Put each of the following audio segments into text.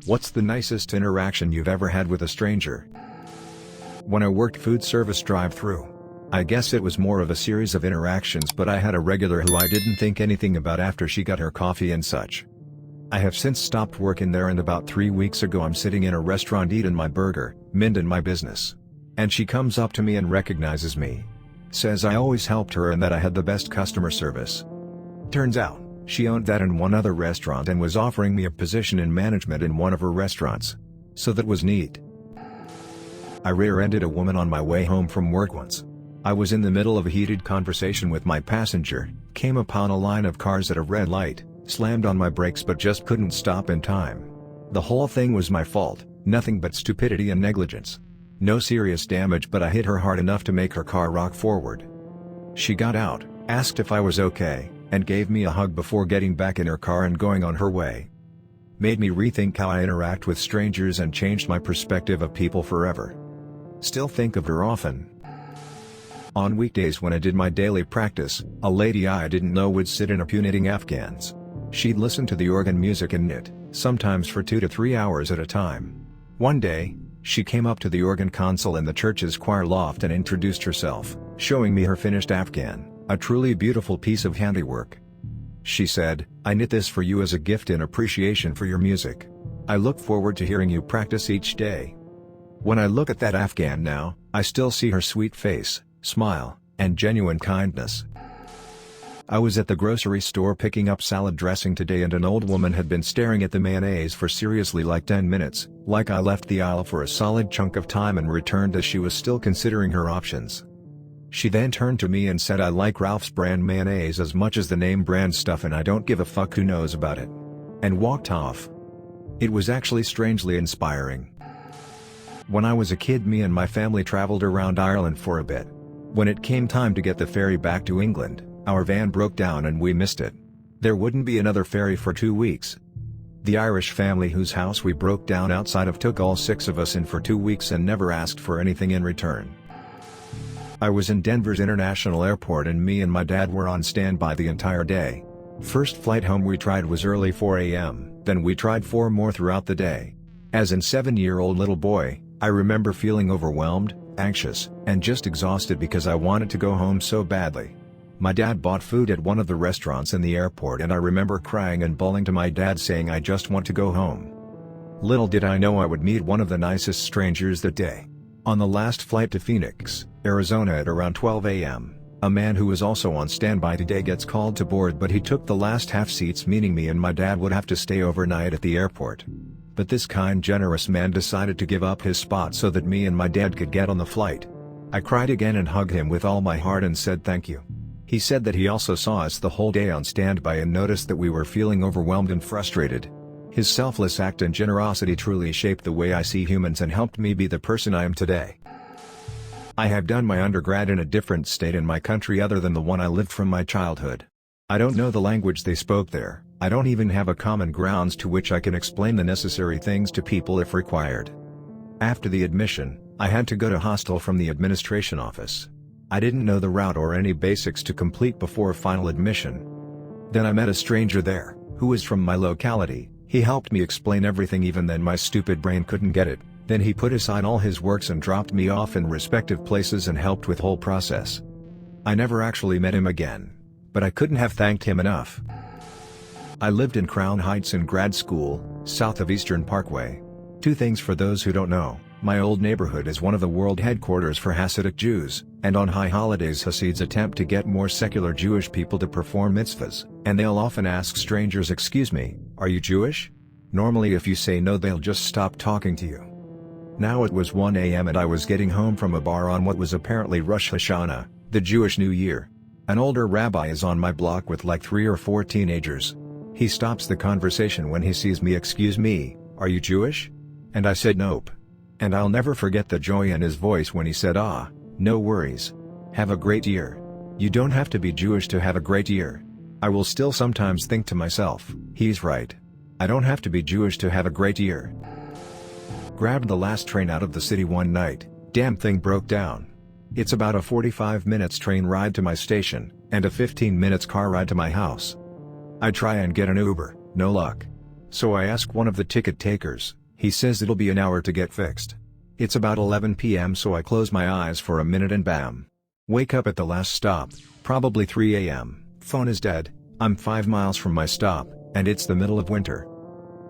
What's the nicest interaction you've ever had with a stranger? When I worked food service drive-thru. I guess it was more of a series of interactions, but I had a regular who I didn't think anything about after she got her coffee and such. I have since stopped working there, and about 3 weeks ago I'm sitting in a restaurant eating my burger, minding my business. And she comes up to me and recognizes me. Says I always helped her and that I had the best customer service. Turns out, she owned that and one other restaurant and was offering me a position in management in one of her restaurants. So that was neat. I rear-ended a woman on my way home from work once. I was in the middle of a heated conversation with my passenger, came upon a line of cars at a red light, slammed on my brakes but just couldn't stop in time. The whole thing was my fault, nothing but stupidity and negligence. No serious damage, but I hit her hard enough to make her car rock forward. She got out, asked if I was okay, and gave me a hug before getting back in her car and going on her way. Made me rethink how I interact with strangers and changed my perspective of people forever. Still think of her often. On weekdays when I did my daily practice, a lady I didn't know would sit in a pew knitting Afghans. She'd listen to the organ music and knit, sometimes for 2 to 3 hours at a time. One day, she came up to the organ console in the church's choir loft and introduced herself, showing me her finished Afghan, a truly beautiful piece of handiwork. She said, "I knit this for you as a gift in appreciation for your music. I look forward to hearing you practice each day." When I look at that Afghan now, I still see her sweet face, smile, and genuine kindness. I was at the grocery store picking up salad dressing today, and an old woman had been staring at the mayonnaise for seriously like 10 minutes, like I left the aisle for a solid chunk of time and returned as she was still considering her options. She then turned to me and said, "I like Ralph's brand mayonnaise as much as the name brand stuff and I don't give a fuck who knows about it," and walked off. It was actually strangely inspiring. When I was a kid, me and my family traveled around Ireland for a bit. When it came time to get the ferry back to England, our van broke down and we missed it. There wouldn't be another ferry for 2 weeks. The Irish family whose house we broke down outside of took all 6 of us in for 2 weeks and never asked for anything in return. I was in Denver's International Airport and me and my dad were on standby the entire day. First flight home we tried was early 4 a.m., then we tried 4 more throughout the day. As an 7-year-old little boy, I remember feeling overwhelmed, anxious, and just exhausted because I wanted to go home so badly. My dad bought food at one of the restaurants in the airport and I remember crying and bawling to my dad saying I just want to go home. Little did I know I would meet one of the nicest strangers that day. On the last flight to Phoenix, Arizona at around 12 a.m., a man who was also on standby today gets called to board, but he took the last half seats, meaning me and my dad would have to stay overnight at the airport. But this kind, generous man decided to give up his spot so that me and my dad could get on the flight. I cried again and hugged him with all my heart and said thank you. He said that he also saw us the whole day on standby and noticed that we were feeling overwhelmed and frustrated. His selfless act and generosity truly shaped the way I see humans and helped me be the person I am today. I have done my undergrad in a different state in my country other than the one I lived from my childhood. I don't know the language they spoke there. I don't even have a common grounds to which I can explain the necessary things to people if required. After the admission, I had to go to hostel from the administration office. I didn't know the route or any basics to complete before final admission. Then I met a stranger there, who was from my locality. He helped me explain everything, even then my stupid brain couldn't get it. Then he put aside all his works and dropped me off in respective places and helped with whole process. I never actually met him again, but I couldn't have thanked him enough. I lived in Crown Heights in grad school, south of Eastern Parkway. 2 things for those who don't know: my old neighborhood is one of the world headquarters for Hasidic Jews, and on high holidays Hasids attempt to get more secular Jewish people to perform mitzvahs, and they'll often ask strangers, "Excuse me, are you Jewish?" Normally if you say no they'll just stop talking to you. Now it was 1 a.m. and I was getting home from a bar on what was apparently Rosh Hashanah, the Jewish New Year. An older rabbi is on my block with like 3 or 4 teenagers. He stops the conversation when he sees me. "Excuse me, are you Jewish?" And I said nope. And I'll never forget the joy in his voice when he said, "Ah, no worries. Have a great year. You don't have to be Jewish to have a great year." I will still sometimes think to myself, he's right. I don't have to be Jewish to have a great year. Grabbed the last train out of the city one night, damn thing broke down. It's about a 45 minutes train ride to my station, and a 15 minutes car ride to my house. I try and get an Uber, no luck. So I ask one of the ticket takers, he says it'll be an hour to get fixed. It's about 11 p.m. so I close my eyes for a minute and bam. Wake up at the last stop, probably 3 a.m. Phone is dead, I'm 5 miles from my stop, and it's the middle of winter.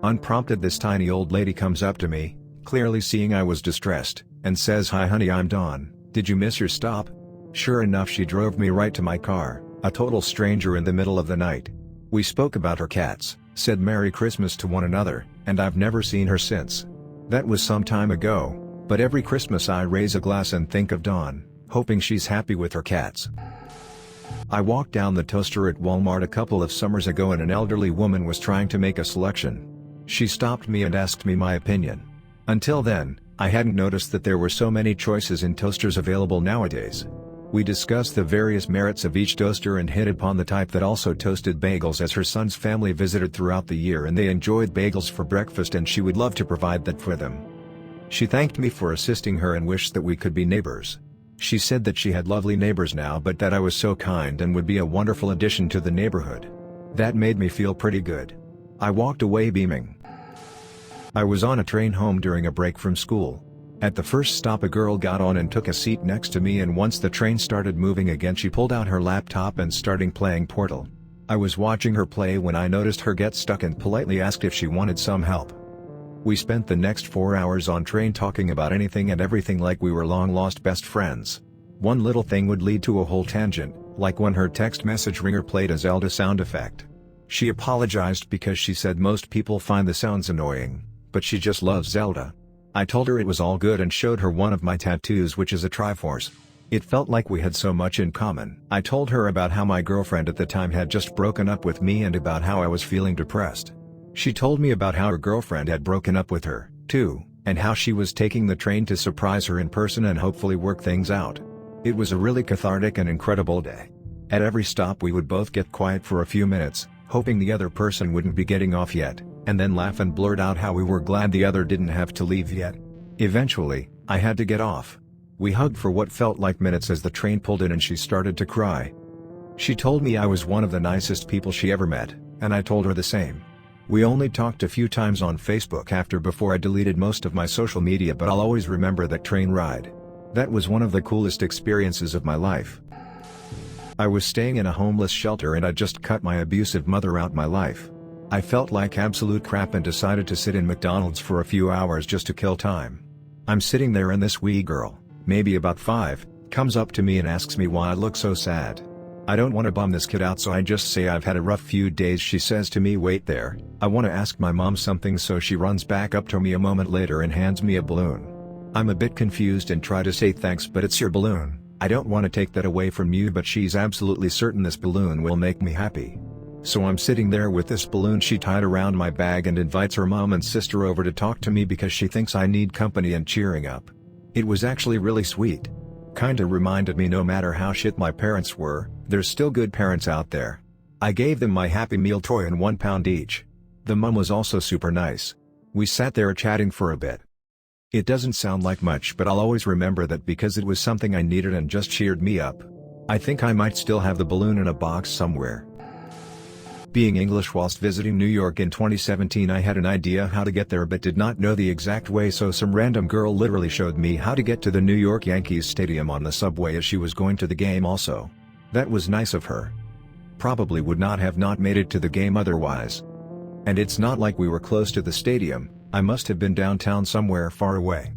Unprompted, this tiny old lady comes up to me, clearly seeing I was distressed, and says, "Hi honey, I'm Dawn, did you miss your stop?" Sure enough, she drove me right to my car, a total stranger in the middle of the night. We spoke about her cats, said Merry Christmas to one another, and I've never seen her since. That was some time ago, but every Christmas I raise a glass and think of Dawn, hoping she's happy with her cats. I walked down the toaster at Walmart a couple of summers ago and an elderly woman was trying to make a selection. She stopped me and asked me my opinion. Until then, I hadn't noticed that there were so many choices in toasters available nowadays. We discussed the various merits of each toaster and hit upon the type that also toasted bagels, as her son's family visited throughout the year and they enjoyed bagels for breakfast and she would love to provide that for them. She thanked me for assisting her and wished that we could be neighbors. She said that she had lovely neighbors now, but that I was so kind and would be a wonderful addition to the neighborhood. That made me feel pretty good. I walked away beaming. I was on a train home during a break from school. At the first stop, a girl got on and took a seat next to me, and once the train started moving again she pulled out her laptop and started playing Portal. I was watching her play when I noticed her get stuck and politely asked if she wanted some help. We spent the next 4 hours on train talking about anything and everything like we were long-lost best friends. One little thing would lead to a whole tangent, like when her text message ringer played a Zelda sound effect. She apologized because she said most people find the sounds annoying, but she just loves Zelda. I told her it was all good and showed her one of my tattoos, which is a Triforce. It felt like we had so much in common. I told her about how my girlfriend at the time had just broken up with me and about how I was feeling depressed. She told me about how her girlfriend had broken up with her, too, and how she was taking the train to surprise her in person and hopefully work things out. It was a really cathartic and incredible day. At every stop we would both get quiet for a few minutes, hoping the other person wouldn't be getting off yet, and then laugh and blurt out how we were glad the other didn't have to leave yet. Eventually, I had to get off. We hugged for what felt like minutes as the train pulled in and she started to cry. She told me I was one of the nicest people she ever met, and I told her the same. We only talked a few times on Facebook before I deleted most of my social media, but I'll always remember that train ride. That was one of the coolest experiences of my life. I was staying in a homeless shelter and I'd just cut my abusive mother out my life. I felt like absolute crap and decided to sit in McDonald's for a few hours just to kill time. I'm sitting there and this wee girl, maybe about 5, comes up to me and asks me why I look so sad. I don't want to bum this kid out, so I just say I've had a rough few days. She says to me, "Wait there, I want to ask my mom something," so she runs back up to me a moment later and hands me a balloon. I'm a bit confused and try to say thanks, but it's your balloon, I don't want to take that away from you, but she's absolutely certain this balloon will make me happy. So I'm sitting there with this balloon she tied around my bag and invites her mom and sister over to talk to me because she thinks I need company and cheering up. It was actually really sweet. Kinda reminded me no matter how shit my parents were, there's still good parents out there. I gave them my Happy Meal toy and £1 each. The mum was also super nice. We sat there chatting for a bit. It doesn't sound like much, but I'll always remember that because it was something I needed and just cheered me up. I think I might still have the balloon in a box somewhere. Being English whilst visiting New York in 2017, I had an idea how to get there but did not know the exact way, so some random girl literally showed me how to get to the New York Yankees stadium on the subway as she was going to the game also. That was nice of her. Probably would not have not made it to the game otherwise. And it's not like we were close to the stadium, I must have been downtown somewhere far away.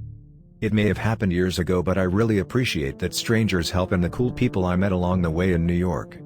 It may have happened years ago, but I really appreciate that strangers help and the cool people I met along the way in New York.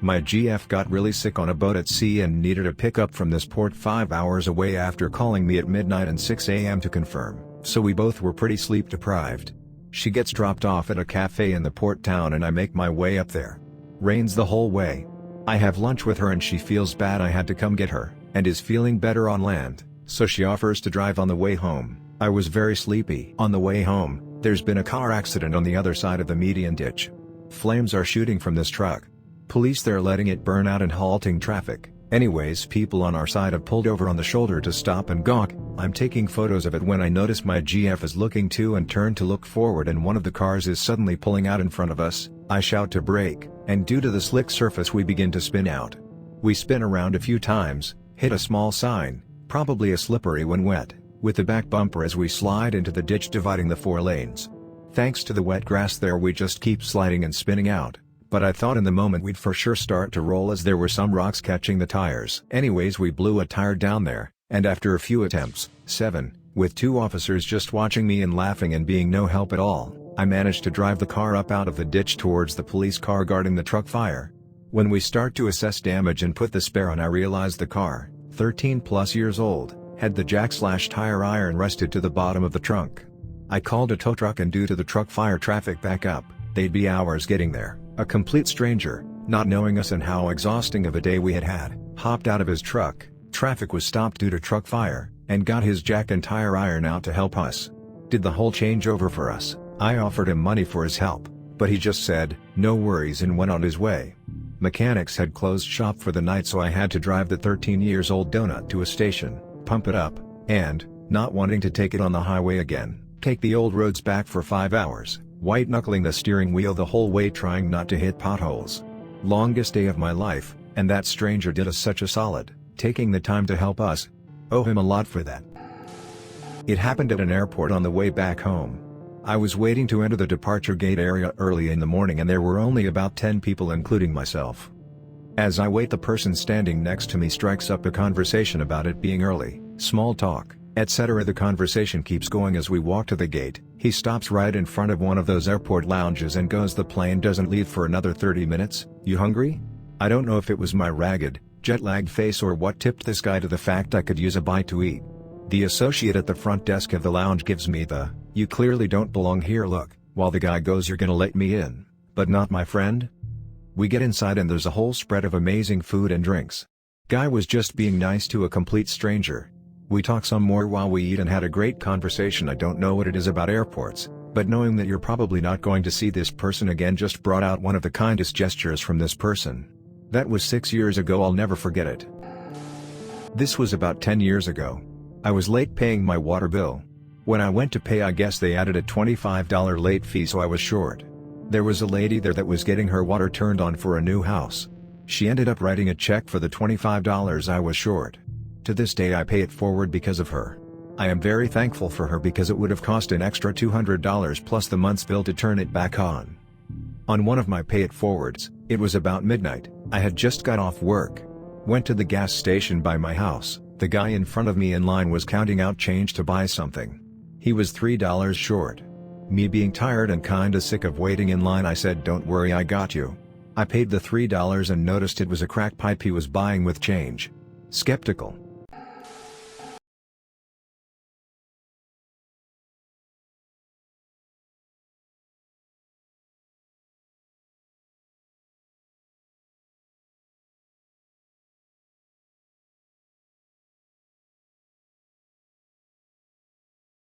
My GF got really sick on a boat at sea and needed a pickup from this port 5 hours away after calling me at midnight and 6 a.m. to confirm, so we both were pretty sleep deprived. She gets dropped off at a cafe in the port town and I make my way up there. Rains the whole way. I have lunch with her and she feels bad I had to come get her, and is feeling better on land, so she offers to drive on the way home. I was very sleepy. On the way home, there's been a car accident on the other side of the median ditch. Flames are shooting from this truck. Police there letting it burn out and halting traffic. Anyways, people on our side have pulled over on the shoulder to stop and gawk. I'm taking photos of it when I notice my GF is looking too and turn to look forward, and one of the cars is suddenly pulling out in front of us. I shout to brake, and due to the slick surface we begin to spin out. We spin around a few times, Hit a small sign, probably a slippery when wet, with the back bumper as we slide into the ditch dividing the 4 lanes. Thanks to the wet grass there we just keep sliding and spinning out, but I thought in the moment we'd for sure start to roll as there were some rocks catching the tires. Anyways, we blew a tire down there, and after a few attempts, 7, with 2 officers just watching me and laughing and being no help at all, I managed to drive the car up out of the ditch towards the police car guarding the truck fire. When we start to assess damage and put the spare on, I realized the car, 13 plus years old, had the jack/tire iron rusted to the bottom of the trunk. I called a tow truck, and due to the truck fire traffic backup, they'd be hours getting there. A complete stranger, not knowing us and how exhausting of a day we had, hopped out of his truck, traffic was stopped due to truck fire, and got his jack and tire iron out to help us. Did the whole changeover for us. I offered him money for his help, but he just said, "No worries," and went on his way. Mechanics had closed shop for the night, so I had to drive the 13-years-old donut to a station, pump it up, and, not wanting to take it on the highway again, take the old roads back for 5 hours, white-knuckling the steering wheel the whole way trying not to hit potholes. Longest day of my life, and that stranger did us such a solid, taking the time to help us. Owe him a lot for that. It happened at an airport on the way back home. I was waiting to enter the departure gate area early in the morning, and there were only about 10 people including myself. As I wait, the person standing next to me strikes up a conversation about it being early, small talk, etc. The conversation keeps going as we walk to the gate. He stops right in front of one of those airport lounges and goes, "The plane doesn't leave for another 30 minutes, you hungry?" I don't know if it was my ragged, jet-lagged face or what tipped this guy to the fact I could use a bite to eat. The associate at the front desk of the lounge gives me the, "You clearly don't belong here" look, while the guy goes, "You're gonna let me in, but not my friend?" We get inside and there's a whole spread of amazing food and drinks. Guy was just being nice to a complete stranger. We talk some more while we eat and had a great conversation. I don't know what it is about airports, but knowing that you're probably not going to see this person again just brought out one of the kindest gestures from this person. That was 6 years ago, I'll never forget it. This was about 10 years ago. I was late paying my water bill. When I went to pay, I guess they added a $25 late fee, so I was short. There was a lady there that was getting her water turned on for a new house. She ended up writing a check for the $25 I was short. To this day I pay it forward because of her. I am very thankful for her because it would have cost an extra $200 plus the month's bill to turn it back on. On one of my pay it forwards, it was about midnight, I had just got off work. Went to the gas station by my house. The guy in front of me in line was counting out change to buy something. He was $3 short. Me being tired and kinda sick of waiting in line, I said, "Don't worry, I got you." I paid the $3 and noticed it was a crack pipe he was buying with change. Skeptical,